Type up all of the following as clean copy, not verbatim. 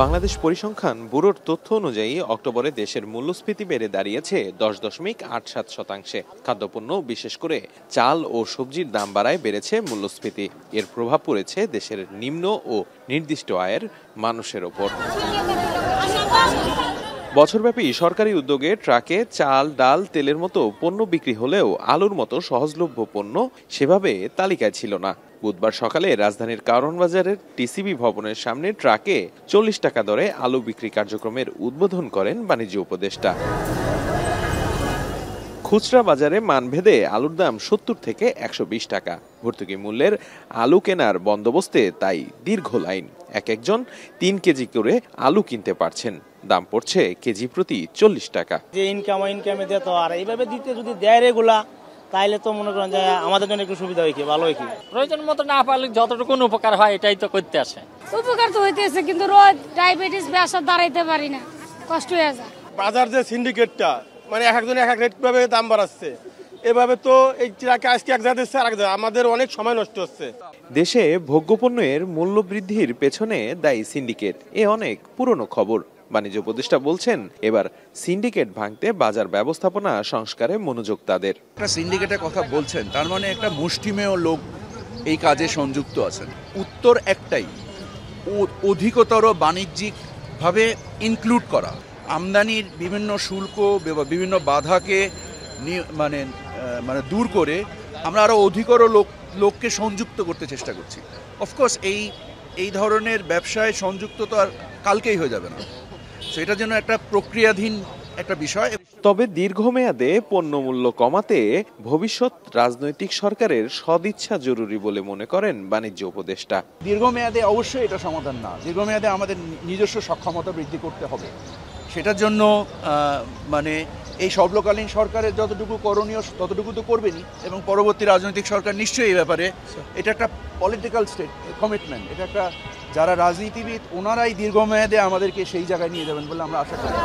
বাংলাদেশ পরিসংখ্যান ব্যুরোর তথ্য অনুযায়ী অক্টোবরে দেশের মূল্যস্ফীতি বেড়ে দাঁড়িয়েছে 10.87%। খাদ্যপণ্য বিশেষ করে চাল ও সবজির দাম বাড়ায় বেড়েছে মূল্যস্ফীতি। এর প্রভাব পড়েছে দেশের নিম্ন ও নির্দিষ্ট আয়ের মানুষের ওপর। বছরব্যাপী সরকারি উদ্যোগে ট্রাকে চাল, ডাল, তেলের মতো পণ্য বিক্রি হলেও আলুর মতো সহজলভ্য পণ্য সেভাবে তালিকায় ছিল না। বুধবার সকালে রাজধানীর কারওয়ান বাজারের টিসিবি ভবনের সামনে ট্রাকে 40 টাকা দরে আলু বিক্রি কার্যক্রমের উদ্বোধন করেন বাণিজ্য উপদেষ্টা। খুচরা বাজারে মানভেদে আলুর দাম 70 থেকে 120 টাকা। ভর্তুকি মূল্যের আলু কেনার বন্দোবস্তে তাই দীর্ঘ লাইন। একজন 3 কেজি করে আলু কিনতে পারছেন। দাম পড়ছে কেজি প্রতি 40 টাকা। যে ইনকামে দিত আর এইভাবে দিতে যদি দেয় রেগুলা, তাইলে তো মনে করেন যে আমাদের জন্য একটু সুবিধা হয় কি, ভালো হয় কি। প্রয়োজন মতো না পারলে যতটুকু উপকার হয় এটাই তো করতে আসে। উপকার তো হইতেছে, কিন্তু রোজ ডায়াবেটিস ব্যবসা দাঁড়াইতে পারি না, কষ্ট হয়ে যায়। বাজার যে সিন্ডিকেটটা মানে একজন এক রেট ভাবে দাম বাড়াচ্ছে, এভাবে তো এই ট্রাকে আজকে এক জায়গা দিচ্ছে আর এক জায়গা, আমাদের অনেক সময় নষ্ট হচ্ছে। দেশে ভোগ্যপণ্যের মূল্য বৃদ্ধির পেছনে দায়ী সিন্ডিকেট এ অনেক পুরনো খবর। বাণিজ্য উপদেষ্টা বলছেন, এবার সিন্ডিকেট ভাঙতে বাজার ব্যবস্থাপনা সংস্কারে মনোযোগ তাদের। একটা সিন্ডিকেটের কথা বলছেন, তার মানে একটা মুষ্টিমেয় লোক এই কাজে সংযুক্ত আছেন। উত্তর একটাই, অধিকতর বাণিজ্যিকভাবে ইনক্লুড করা, আমদানির বিভিন্ন শুল্ক বিভিন্ন বাধাকে মানে দূর করে আমরা আরো অধিকতর লোককে সংযুক্ত করতে চেষ্টা করছি। অফকোর্স এই ধরনের ব্যবসায় সংযুক্ত তো আর কালকেই হয়ে যাবে না, সেটার জন্য একটা প্রক্রিয়াধীন একটা বিষয়। তবে দীর্ঘমেয়াদে পণ্যমূল্য কমাতে ভবিষ্যৎ রাজনৈতিক সরকারের সদিচ্ছা জরুরি বলে মনে করেন বাণিজ্য উপদেষ্টা। দীর্ঘমেয়াদে অবশ্যই এটা সমাধান না, দীর্ঘমেয়াদে আমাদের নিজস্ব সক্ষমতা বৃদ্ধি করতে হবে। সেটার জন্য এই সর্বকালীন সরকারের যতটুকু করণীয় ততটুকু তো করবেনই, এবং পরবর্তী রাজনৈতিক সরকার নিশ্চয়ই এই ব্যাপারে, এটা একটা পলিটিক্যাল কমিটমেন্ট, এটা একটা, যারা রাজনীতিবিদ ওনারাই দীর্ঘমেয়াদে আমাদেরকে সেই জায়গায় নিয়ে যাবেন বলে আমরা আশা করি।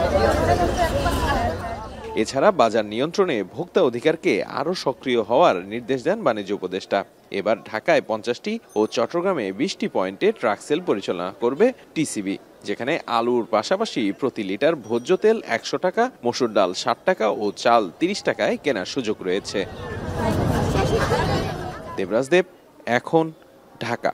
এছাড়া বাজার নিয়ন্ত্রণে ভোক্তা অধিকারকে আরো সক্রিয় হওয়ার নির্দেশ দেন বাণিজ্য উপদেষ্টা। এবার ঢাকায় 50টি ও চট্টগ্রামে 20টি পয়েন্টে ট্রাক সেল পরিচালনা করবে টিসিবি, যেখানে আলুর পাশাপাশি প্রতি লিটার ভোজ্য তেল 100 টাকা, মসুর ডাল 60 টাকা ও চাল 30 টাকায় কেনার সুযোগ রয়েছে। দেবরাজ দেব, এখন, ঢাকা।